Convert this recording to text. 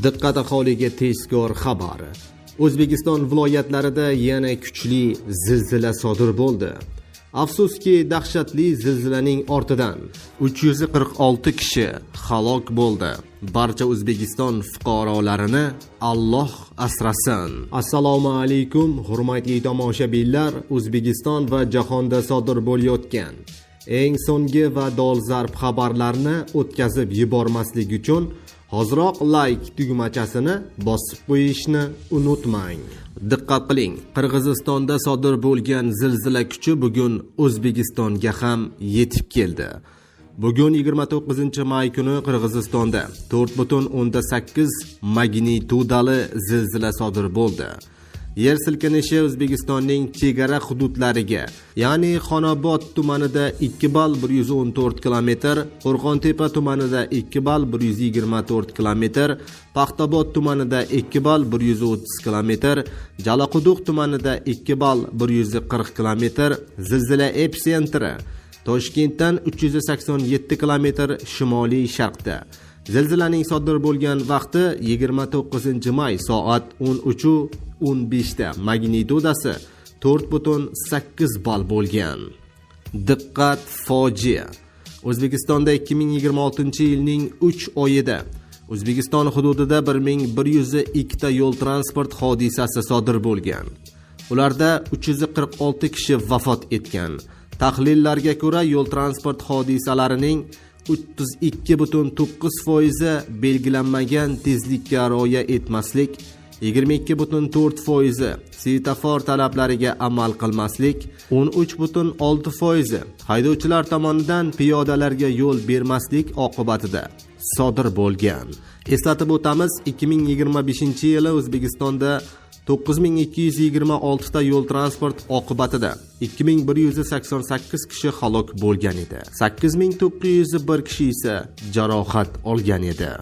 Diqqat aholiga tezkor xabar. O'zbekiston viloyatlarida yana kuchli zilzila sodir bo'ldi. Afsuski, dahshatli zilzilaning ortidan 346 kishi halok bo'ldi. Barcha O'zbekiston fuqarolarini Alloh asrasin. Assalomu alaykum, hurmatli tomoshabinlar. O'zbekiston va jahonda sodir bo'layotgan eng so'nggi va dolzarb xabarlarni o'tkazib yubormaslik uchun hoziroq like tugmachasini bosib qo'yishni unutmang. Diqqat qiling, Qirg'izistonda sodir bo'lgan zilzila kuchi bugun O'zbekistonga ham yetib keldi. Bugun 29-may kuni Qirg'izistonda 4.8 magnitudali zilzila sodir bo'ldi. Yer silkinishi O'zbekistonning chegara hududlariga, ya'ni Xonobod tumanida 2 ball 114 km, Qo'rg'ontepa tumanida 2 ball 124 km, Paxtabod tumanida 2 ball 130 km, Jalaquduq tumanida 2 ball 140 km, zilzila epitsentri Toshkentdan 387 km shimoliy sharqda. Zilzilaning sodir bo'lgan vaqti 29-may soat 13:15 da, magnitudasi 4.8 ball bo'lgan. Diqqat, fojia. O'zbekistonda 2026-yilning 3 oyida O'zbekiston hududida 1102 ta yo'l transport hodisasi sodir bo'lgan. Ularda 346 kishi vafot etgan. Tahlillarga ko'ra, yo'l transport hodisalarining 32.9% belgilanmagan tezlikka rioya etmaslik, 22.4% svetofor talablariga amal qilmaslik, 13.6% haydovchilar tomonidan piyodalarga yo'l bermaslik oqibatida sodir bo'lgan. Eslatib o'tamiz, 2025-yili O'zbekistonda 9226 ta yo'l transport oqibatida 2188 kishi halok bo'lgan edi. 8901 kishi esa jarohat olgan edi.